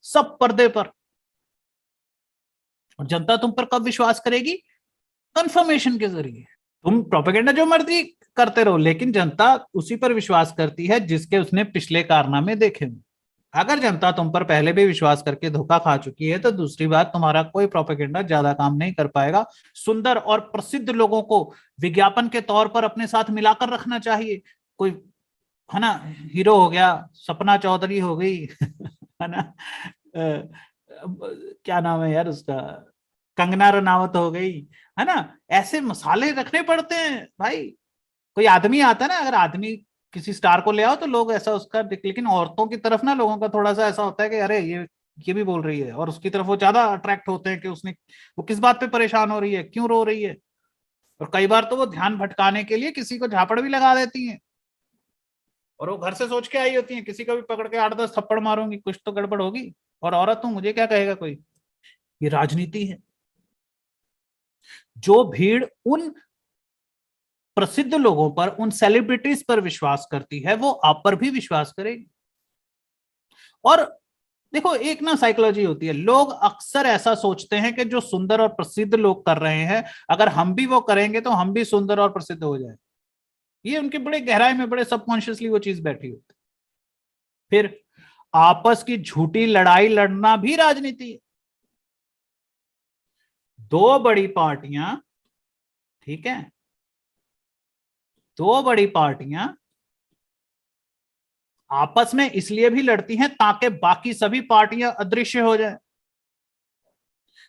सब पर्दे पर। और जनता तुम पर कब विश्वास करेगी? कंफर्मेशन के जरिए। तुम प्रोपेगेंडा जो मर्जी करते रहो, लेकिन जनता उसी पर विश्वास करती है जिसके उसने पिछले कारनामे देखे। अगर जनता तुम पर पहले भी विश्वास करके धोखा खा चुकी है तो दूसरी बात, तुम्हारा कोई प्रोपेगेंडा ज्यादा काम नहीं कर पाएगा। सुंदर और प्रसिद्ध लोगों को विज्ञापन के तौर पर अपने साथ मिलाकर रखना चाहिए। कोई, है ना, हीरो हो गया, सपना चौधरी हो गई, है ना, क्या नाम है यार उसका, कंगना रनावत हो गई, है ना। ऐसे मसाले रखने पड़ते हैं भाई। कोई आदमी आता है ना, अगर आदमी किसी स्टार को ले आओ तो लोग ऐसा उसका लेकिन औरतों की तरफ ना लोगों का थोड़ा सा ऐसा होता है कि अरे ये भी बोल रही है, और उसकी तरफ वो ज्यादा अट्रैक्ट होते हैं कि उसने, वो किस बात पे परेशान हो रही है, क्यों रो रही है। और कई बार तो वो ध्यान भटकाने के लिए किसी को झापड़ भी लगा देती हैं, और वो घर से सोच के आई होती हैं किसी को भी पकड़ के 8-10 थप्पड़ मारूंगी, कुछ तो गड़बड़ होगी, और औरत हूं, मुझे क्या कहेगा कोई। ये राजनीति है। जो भीड़ उन प्रसिद्ध लोगों पर, उन सेलिब्रिटीज पर विश्वास करती है, वो आप पर भी विश्वास करेगी। और देखो, एक ना साइकोलॉजी होती है, लोग अक्सर ऐसा सोचते हैं कि जो सुंदर और प्रसिद्ध लोग कर रहे हैं, अगर हम भी वो करेंगे तो हम भी सुंदर और प्रसिद्ध हो जाए। ये उनके बड़े गहराई में, बड़े सबकॉन्शियसली वो चीज बैठी होती है। फिर आपस की झूठी लड़ाई लड़ना भी राजनीति है। दो बड़ी पार्टियां, ठीक है, दो बड़ी पार्टियां आपस में इसलिए भी लड़ती हैं ताकि बाकी सभी पार्टियां अदृश्य हो जाए,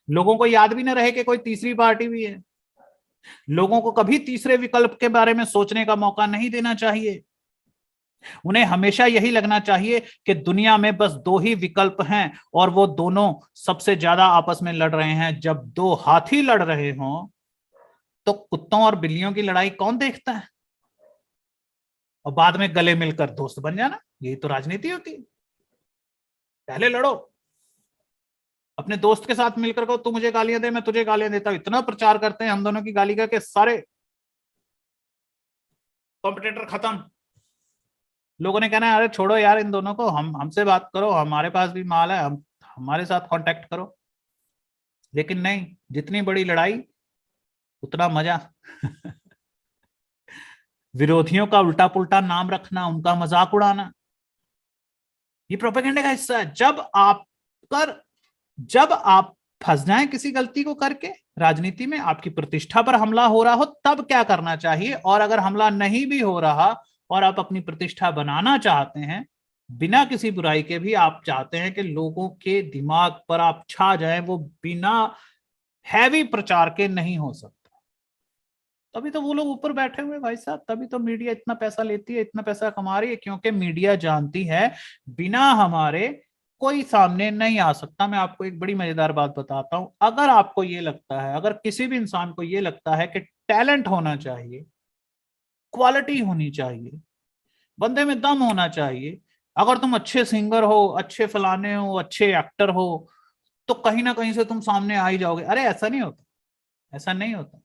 लोगों को याद भी ना रहे कि कोई तीसरी पार्टी भी है। लोगों को कभी तीसरे विकल्प के बारे में सोचने का मौका नहीं देना चाहिए। उन्हें हमेशा यही लगना चाहिए कि दुनिया में बस दो ही विकल्प हैं, और वो दोनों सबसे ज्यादा आपस में लड़ रहे हैं। जब दो हाथी लड़ रहे हों तो कुत्तों और बिल्लियों की लड़ाई कौन देखता है? और बाद में गले मिलकर दोस्त बन जाना, यही तो राजनीति होती है। पहले लड़ो, अपने दोस्त के साथ मिलकर को, तू मुझे गालियां दे, मैं तुझे गालियां देता हूं। इतना प्रचार करते हैं हम दोनों की गाली का कि सारे कॉम्पिटिटर खत्म। लोगों ने कहना है अरे छोड़ो यार इन दोनों को, हम हमसे बात करो, हमारे पास भी माल है, हम हमारे साथ कांटेक्ट करो। लेकिन नहीं, जितनी बड़ी लड़ाई उतना मजा। विरोधियों का उल्टा पुल्टा नाम रखना, उनका मजाक उड़ाना, ये प्रोपेगेंडे का हिस्सा है। कर जब आप फंस जाएं किसी गलती को करके, राजनीति में आपकी प्रतिष्ठा पर हमला हो रहा हो, तब क्या करना चाहिए? और अगर हमला नहीं भी हो रहा और आप अपनी प्रतिष्ठा बनाना चाहते हैं, बिना किसी बुराई के भी आप चाहते हैं कि लोगों के दिमाग पर आप छा जाएं, वो बिना हैवी प्रचार के नहीं हो सकता। तभी तो वो लोग ऊपर बैठे हुए भाई साहब, तभी तो मीडिया इतना पैसा लेती है, इतना पैसा कमा रही है, क्योंकि मीडिया जानती है बिना हमारे कोई सामने नहीं आ सकता। मैं आपको एक बड़ी मजेदार बात बताता हूं, अगर आपको ये लगता है, अगर किसी भी इंसान को ये लगता है कि टैलेंट होना चाहिए, क्वालिटी होनी चाहिए, बंदे में दम होना चाहिए, अगर तुम अच्छे सिंगर हो, अच्छे फलाने हो, अच्छे एक्टर हो, तो कहीं ना कहीं से तुम सामने आ ही जाओगे। अरे ऐसा नहीं होता, ऐसा नहीं होता।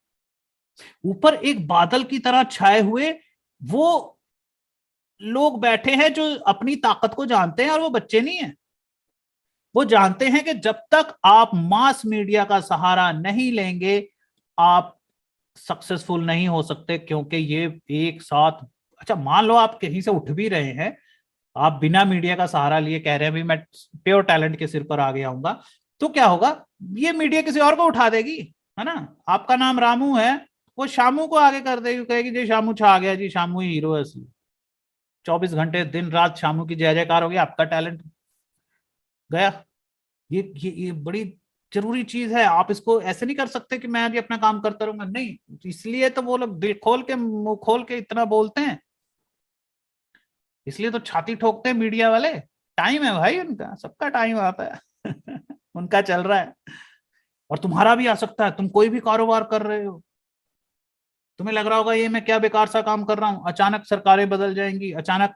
ऊपर एक बादल की तरह छाए हुए वो लोग बैठे हैं जो अपनी ताकत को जानते हैं, और वो बच्चे नहीं है। वो जानते हैं कि जब तक आप मास मीडिया का सहारा नहीं लेंगे, आप सक्सेसफुल नहीं हो सकते। क्योंकि ये एक साथ, अच्छा मान लो आप कहीं से उठ भी रहे हैं, आप बिना मीडिया का सहारा लिए कह रहे हैं भी मैं प्योर टैलेंट के सिर पर आगे आऊंगा, तो क्या होगा? ये मीडिया किसी और को उठा देगी, है ना। आपका नाम रामू है, वो शामू को आगे कर देगी, कहेगी जी शामू छा गया, जी शामू ही हीरो है असली। 24 घंटे दिन रात शामू की जय जयकार होगी, आपका टैलेंट गया। ये बड़ी जरूरी चीज है। आप इसको ऐसे नहीं कर सकते कि मैं अभी अपना काम करता रहूंगा, नहीं। इसलिए तो वो लोग दिल खोल के मुंह खोल के इतना बोलते हैं, इसलिए तो छाती ठोकते हैं मीडिया वाले। टाइम है भाई, उनका सबका टाइम आता है। उनका चल रहा है, और तुम्हारा भी आ सकता है। तुम कोई भी कारोबार कर रहे हो, तुम्हें लग रहा होगा ये मैं क्या बेकार सा काम कर रहा हूं, अचानक सरकारें बदल जाएंगी, अचानक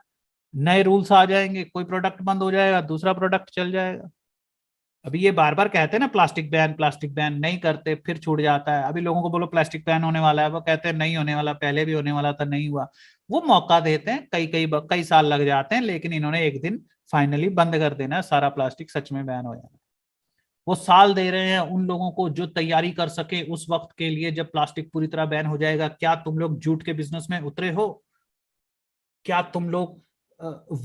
नए रूल्स आ जाएंगे, कोई प्रोडक्ट बंद हो जाएगा, दूसरा प्रोडक्ट चल जाएगा। अभी ये बार बार कहते हैं ना प्लास्टिक बैन नहीं करते, फिर छूट जाता है। अभी लोगों को बोलो प्लास्टिक बैन होने वाला है, वो कहते हैं नहीं होने वाला, पहले भी होने वाला था, नहीं हुआ। वो मौका देते हैं, कई साल लग जाते हैं, लेकिन इन्होंने एक दिन फाइनली बंद कर देना है, सारा प्लास्टिक सच में बैन हो जाना। वो साल दे रहे हैं उन लोगों को जो तैयारी कर सके उस वक्त के लिए, जब प्लास्टिक पूरी तरह बैन हो जाएगा। क्या तुम लोग जूट के बिजनेस में उतरे हो? क्या तुम लोग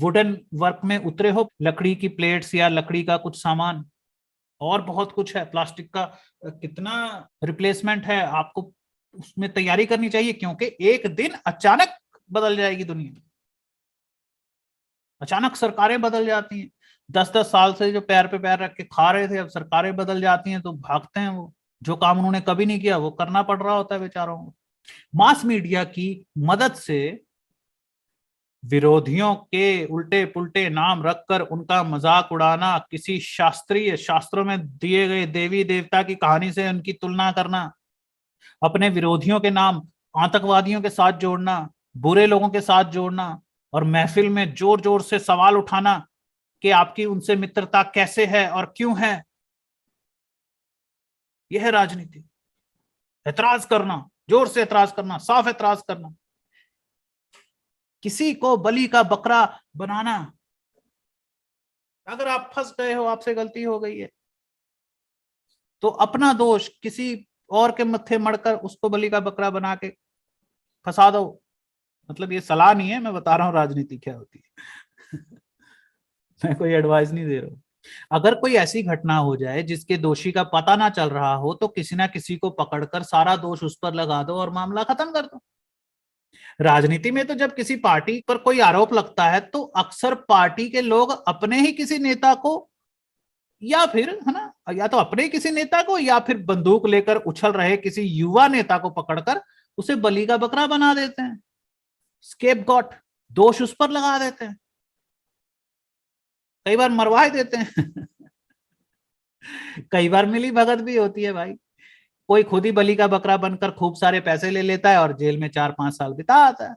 वुडन वर्क में उतरे हो? लकड़ी की प्लेट्स या लकड़ी का कुछ सामान, और बहुत कुछ है। प्लास्टिक का कितना रिप्लेसमेंट है, आपको उसमें तैयारी करनी चाहिए, क्योंकि एक दिन अचानक बदल जाएगी दुनिया। अचानक सरकारें बदल जाती हैं। 10-10 साल से जो पैर पे पैर रख के खा रहे थे, अब सरकारें बदल जाती हैं तो भागते हैं। वो जो काम उन्होंने कभी नहीं किया वो करना पड़ रहा होता है बेचारों को। मास मीडिया की मदद से विरोधियों के उल्टे पुल्टे नाम रखकर उनका मजाक उड़ाना, किसी शास्त्रीय शास्त्रों में दिए गए देवी देवता की कहानी से उनकी तुलना करना, अपने विरोधियों के नाम आतंकवादियों के साथ जोड़ना, बुरे लोगों के साथ जोड़ना, और महफिल में जोर जोर से सवाल उठाना कि आपकी उनसे मित्रता कैसे है और क्यों है। यह है राजनीति। एतराज करना, जोर से एतराज करना, साफ एतराज करना, किसी को बलि का बकरा बनाना। अगर आप फंस गए हो, आपसे गलती हो गई है, तो अपना दोष किसी और के मत्थे मड़कर उसको बलि का बकरा बना के फंसा दो। मतलब ये सलाह नहीं है, मैं बता रहा हूं राजनीति क्या होती है। मैं कोई एडवाइस नहीं दे रहा हूं। अगर कोई ऐसी घटना हो जाए जिसके दोषी का पता ना चल रहा हो, तो किसी ना किसी को पकड़कर सारा दोष उस पर लगा दो और मामला खत्म कर दो। राजनीति में तो जब किसी पार्टी पर कोई आरोप लगता है तो अक्सर पार्टी के लोग अपने ही किसी नेता को, या फिर है ना, या तो अपने किसी नेता को, या फिर बंदूक लेकर उछल रहे किसी युवा नेता को पकड़कर उसे बलि का बकरा बना देते हैं। स्केपगॉट, दोष उस पर लगा देते हैं, कई बार मरवा देते हैं। कई बार मिली भगत भी होती है भाई। कोई खुद ही बलि का बकरा बनकर खूब सारे पैसे ले लेता है और जेल में 4-5 साल बिता आता है।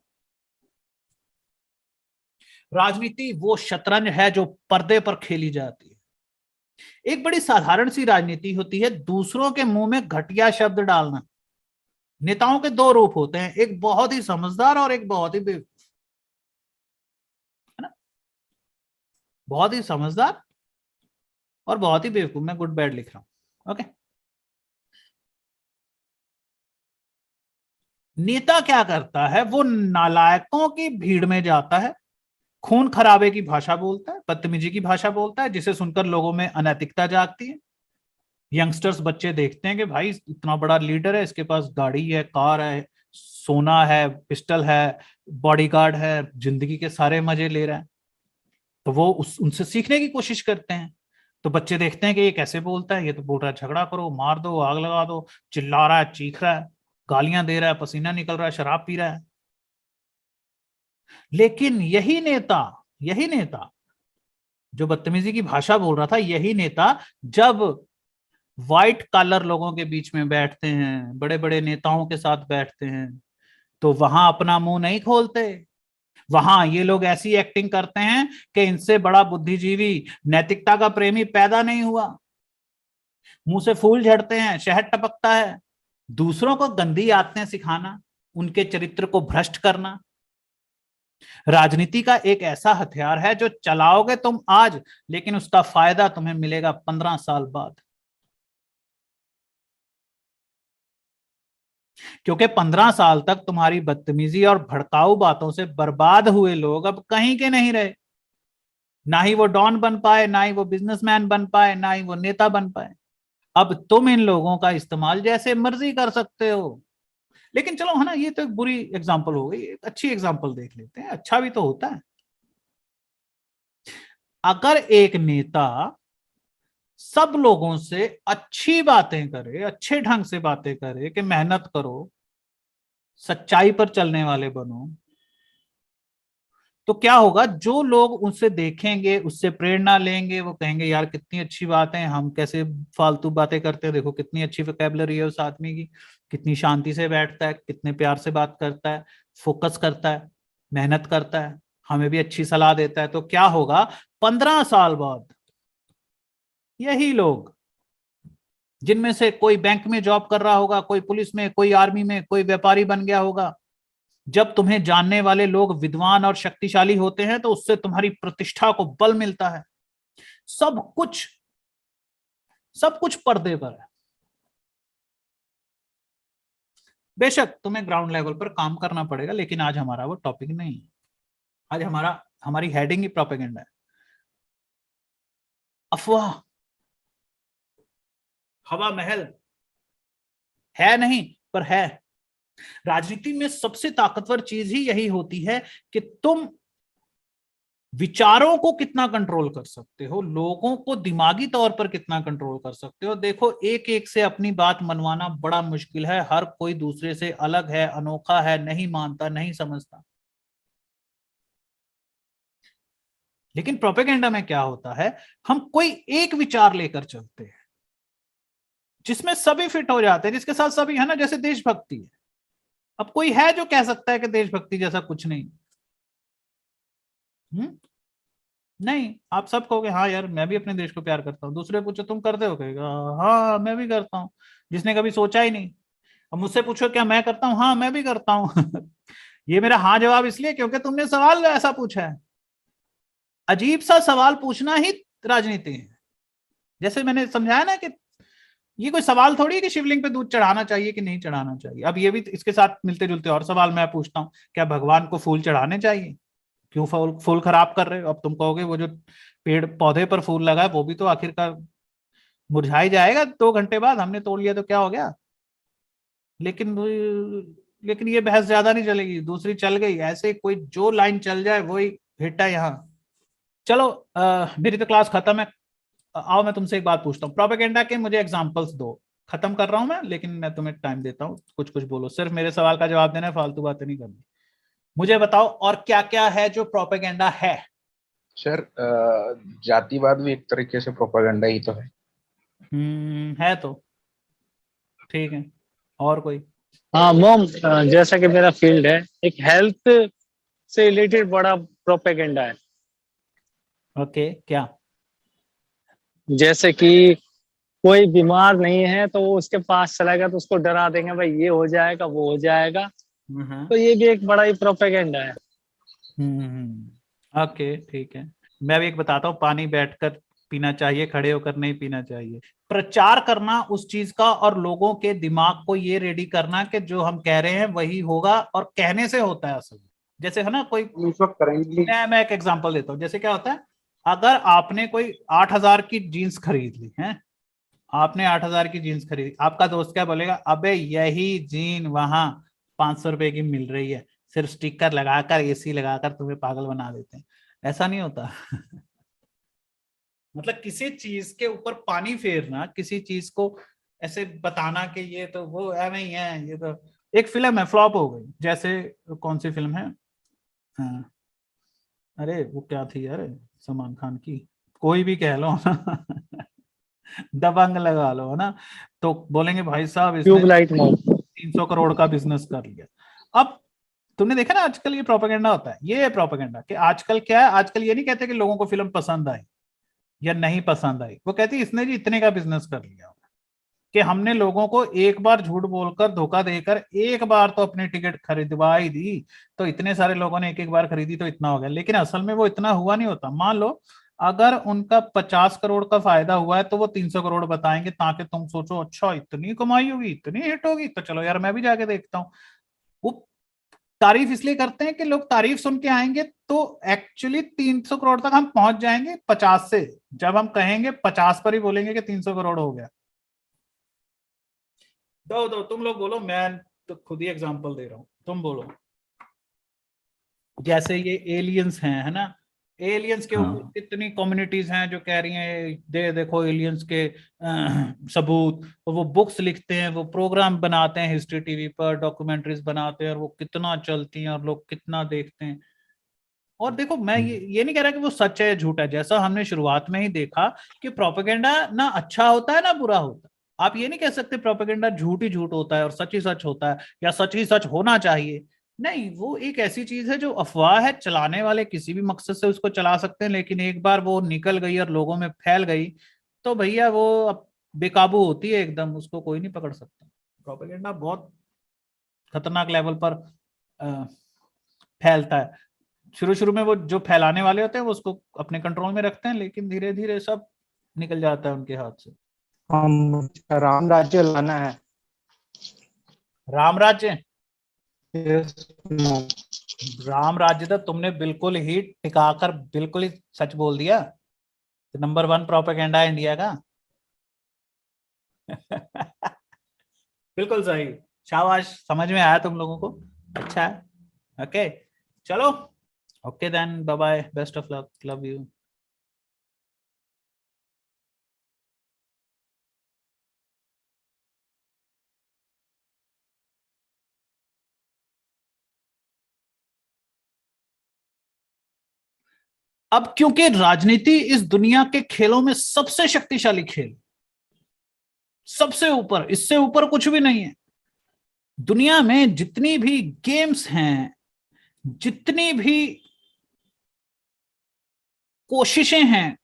राजनीति वो शतरंज है जो पर्दे पर खेली जाती है। एक बड़ी साधारण सी राजनीति होती है दूसरों के मुंह में घटिया शब्द डालना। नेताओं के दो रूप होते हैं, एक बहुत ही समझदार और एक बहुत ही बेवकूफ, है ना। बहुत ही समझदार और बहुत ही बेवकूफ। मैं गुड बैड लिख रहा हूं, ओके। नेता क्या करता है, वो नालायकों की भीड़ में जाता है, खून खराबे की भाषा बोलता है, बदतमीजी की भाषा बोलता है, जिसे सुनकर लोगों में अनैतिकता जागती है। यंगस्टर्स बच्चे देखते हैं कि भाई इतना बड़ा लीडर है, इसके पास गाड़ी है, कार है, सोना है, पिस्टल है, बॉडीगार्ड है, जिंदगी के सारे मजे ले रहा है। तो वो उनसे सीखने की कोशिश करते हैं। तो बच्चे देखते हैं कि ये कैसे बोलता है, ये तो बोल रहा है झगड़ा करो, मार दो, आग लगा दो, चिल्ला रहा है, चीख रहा है, गालियां दे रहा है, पसीना निकल रहा है, शराब पी रहा है। लेकिन यही नेता जो बदतमीजी की भाषा बोल रहा था, यही नेता जब व्हाइट कॉलर लोगों के बीच में बैठते हैं, बड़े बड़े नेताओं के साथ बैठते हैं, तो वहां अपना मुंह नहीं खोलते। वहां ये लोग ऐसी एक्टिंग करते हैं कि इनसे बड़ा बुद्धिजीवी, नैतिकता का प्रेमी पैदा नहीं हुआ। मुंह से फूल झड़ते हैं, शहद टपकता है। दूसरों को गंदी आदतें सिखाना, उनके चरित्र को भ्रष्ट करना, राजनीति का एक ऐसा हथियार है जो चलाओगे तुम आज, लेकिन उसका फायदा तुम्हें मिलेगा 15 साल बाद। क्योंकि 15 साल तक तुम्हारी बदतमीजी और भड़काऊ बातों से बर्बाद हुए लोग अब कहीं के नहीं रहे। ना ही वो डॉन बन पाए, ना ही वो बिजनेसमैन बन पाए, ना ही वो नेता बन पाए। अब तुम इन लोगों का इस्तेमाल जैसे मर्जी कर सकते हो, लेकिन चलो है ना, ये तो एक बुरी एग्जांपल हो गई, एक अच्छी एग्जांपल देख लेते हैं, अच्छा भी तो होता है। अगर एक नेता सब लोगों से अच्छी बातें करे, अच्छे ढंग से बातें करे कि मेहनत करो, सच्चाई पर चलने वाले बनो, तो क्या होगा, जो लोग उनसे देखेंगे, उससे प्रेरणा लेंगे, वो कहेंगे यार कितनी अच्छी बात है, हम कैसे फालतू बातें करते हैं, देखो कितनी अच्छी वोकैबुलरी है उस आदमी की, कितनी शांति से बैठता है, कितने प्यार से बात करता है, फोकस करता है, मेहनत करता है, हमें भी अच्छी सलाह देता है। तो क्या होगा, 15 साल बाद यही लोग, जिनमें से कोई बैंक में जॉब कर रहा होगा, कोई पुलिस में, कोई आर्मी में, कोई व्यापारी बन गया होगा, जब तुम्हें जानने वाले लोग विद्वान और शक्तिशाली होते हैं तो उससे तुम्हारी प्रतिष्ठा को बल मिलता है। सब कुछ, सब कुछ पर्दे पर है। बेशक तुम्हें ग्राउंड लेवल पर काम करना पड़ेगा, लेकिन आज हमारा वो टॉपिक नहीं है। आज हमारी हेडिंग ही प्रोपेगेंडा है। अफवाह, हवा महल है नहीं, पर है। राजनीति में सबसे ताकतवर चीज ही यही होती है कि तुम विचारों को कितना कंट्रोल कर सकते हो, लोगों को दिमागी तौर पर कितना कंट्रोल कर सकते हो। देखो, एक एक से अपनी बात मनवाना बड़ा मुश्किल है, हर कोई दूसरे से अलग है, अनोखा है, नहीं मानता, नहीं समझता। लेकिन प्रोपेगेंडा में क्या होता है, हम कोई एक विचार लेकर चलते हैं जिसमें सभी फिट हो जाते हैं, जिसके साथ सभी है ना, जैसे देशभक्ति है। अब कोई है जो कह सकता है कि देशभक्ति जैसा कुछ नहीं? हम्म, नहीं। आप सब कहोगे हाँ यार मैं भी अपने देश को प्यार करता हूँ, दूसरे पूछो तुम करते हो, कहेगा हाँ मैं भी करता हूँ, जिसने कभी सोचा ही नहीं। अब मुझसे पूछो क्या मैं करता हूँ, हाँ मैं भी करता हूँ। ये मेरा हाँ जवाब इसलिए क्योंकि तुमने सवाल ऐसा पूछा है। अजीब सा सवाल पूछना ही राजनीति है। जैसे मैंने समझाया ना कि ये कोई सवाल थोड़ी है कि शिवलिंग पे दूध चढ़ाना चाहिए कि नहीं चढ़ाना चाहिए। अब ये भी इसके साथ मिलते जुलते और सवाल मैं पूछता हूँ, क्या भगवान को फूल चढ़ाने चाहिए? क्यों फूल फूल खराब कर रहे हो? अब तुम कहोगे वो जो पेड़ पौधे पर फूल लगा है वो भी तो आखिरकार मुरझा ही जाएगा 2 घंटे बाद, हमने तोड़ लिया तो क्या हो गया। लेकिन लेकिन ये बहस ज्यादा नहीं चलेगी, दूसरी चल गई, ऐसे कोई जो लाइन चल जाए वही हिट है यहाँ। चलो मेरी तो क्लास खत्म है। आओ मैं तुमसे एक बात पूछता हूँ, प्रोपेगेंडा के मुझे एग्जांपल्स दो। खत्म कर रहा हूं मैं, लेकिन मैं तुम्हें टाइम देता हूँ, कुछ कुछ बोलो, सिर्फ मेरे सवाल का जवाब देना है, फालतू बातें नहीं करनी। मुझे बताओ और क्या क्या है जो प्रोपेगेंडा है। सर, जातिवाद भी एक तरीके से प्रोपागेंडा ही तो है। है तो ठीक है। और कोई? हाँ मोम, जैसा कि मेरा फील्ड है, एक हेल्थ से रिलेटेड बड़ा प्रोपेगेंडा है। ओके, क्या? जैसे कि कोई बीमार नहीं है तो वो उसके पास चलेगा तो उसको डरा देंगे, भाई ये हो जाएगा वो हो जाएगा। हम्म तो ये भी एक बड़ा ही प्रोपेगेंडा है। ओके ठीक है। मैं भी एक बताता हूँ, पानी बैठकर पीना चाहिए, खड़े होकर नहीं पीना चाहिए। प्रचार करना उस चीज का और लोगों के दिमाग को ये रेडी करना कि जो हम कह रहे हैं वही होगा, और कहने से होता है असल में। जैसे है ना कोई, इस वक्त करेंटली मैं एक एग्जांपल देता हूँ, जैसे क्या होता है, अगर आपने कोई 8,000 की जीन्स खरीद ली है, आपने 8,000 की जीन्स खरीदी, आपका दोस्त क्या बोलेगा, अबे यही जीन वहां 500 रुपए की मिल रही है, सिर्फ स्टिकर लगाकर एसी लगाकर तुम्हें पागल बना देते हैं। ऐसा नहीं होता। मतलब किसी चीज के ऊपर पानी फेरना, किसी चीज को ऐसे बताना कि ये तो वो ऐਵੇਂ ही है, ये तो एक फिल्म है फ्लॉप हो गई, जैसे कौन सी फिल्म है, हाँ, अरे वो क्या थी यार, सलमान खान की, कोई भी कह लो ना। दबंग लगा लो, है ना, तो बोलेंगे भाई साहब इसने ट्यूबलाइट मोम। 300 करोड़ का बिजनेस कर लिया। अब तुमने देखा ना आजकल ये प्रोपेगेंडा होता है, ये है प्रोपेगेंडा कि आजकल क्या है, आजकल ये नहीं कहते कि लोगों को फिल्म पसंद आई या नहीं पसंद आई, वो कहती है इसने जी इतने का बिजनेस कर लिया, कि हमने लोगों को एक बार झूठ बोलकर धोखा देकर एक बार तो अपनी टिकट खरीदवा ही दी, तो इतने सारे लोगों ने एक एक बार खरीदी तो इतना हो गया। लेकिन असल में वो इतना हुआ नहीं होता। मान लो अगर उनका 50 करोड़ का फायदा हुआ है तो वो 300 करोड़ बताएंगे, ताकि तुम सोचो अच्छा इतनी कमाई होगी, इतनी हिट होगी, तो चलो यार मैं भी जाके देखता हूँ। वो तारीफ इसलिए करते हैं कि लोग तारीफ सुन के आएंगे, तो एक्चुअली 300 करोड़ तक हम पहुंच जाएंगे 50 से। जब हम कहेंगे 50 पर ही बोलेंगे कि 300 करोड़ हो गया। दो दो तुम लोग बोलो, मैं तो खुद ही एग्जांपल दे रहा हूं, तुम बोलो। जैसे ये एलियंस हैं, है ना, एलियंस के ऊपर हाँ कितनी कम्युनिटीज हैं जो कह रही हैं देखो एलियंस के सबूत, और वो बुक्स लिखते हैं, वो प्रोग्राम बनाते हैं हिस्ट्री टीवी पर, डॉक्यूमेंट्रीज बनाते हैं, और वो कितना चलती हैं और लोग कितना देखते हैं। और देखो मैं ये नहीं कह रहा कि वो सच है या झूठ है, जैसा हमने शुरुआत में ही देखा कि प्रोपेगेंडा ना अच्छा होता है ना बुरा होता है। आप ये नहीं कह सकते प्रोपेगेंडा झूठ ही झूठ होता है और सच ही सच होता है, या सच ही सच होना चाहिए। नहीं, वो एक ऐसी चीज है जो अफवाह है, चलाने वाले किसी भी मकसद से उसको चला सकते हैं, लेकिन एक बार वो निकल गई और लोगों में फैल गई तो भैया वो अब बेकाबू होती है एकदम, उसको कोई नहीं पकड़ सकता। प्रोपेगेंडा बहुत खतरनाक लेवल पर फैलता है। शुरू शुरू में वो जो फैलाने वाले होते हैं वो उसको अपने कंट्रोल में रखते हैं, लेकिन धीरे धीरे सब निकल जाता है उनके हाथ से। हम राम राज्य लाना है। राम राज्य, Yes, no. राम राज्य तो तुमने बिल्कुल ही टिकाकर बिल्कुल ही सच बोल दिया। नंबर 1 प्रोपेगेंडा इंडिया का। बिल्कुल सही, शाबाश, समझ में आया तुम लोगों को, अच्छा है। ओके चलो, okay then, bye bye, best of luck, love you. अब क्योंकि राजनीति इस दुनिया के खेलों में सबसे शक्तिशाली खेल, सबसे ऊपर, इससे ऊपर कुछ भी नहीं है। दुनिया में जितनी भी गेम्स हैं, जितनी भी कोशिशें हैं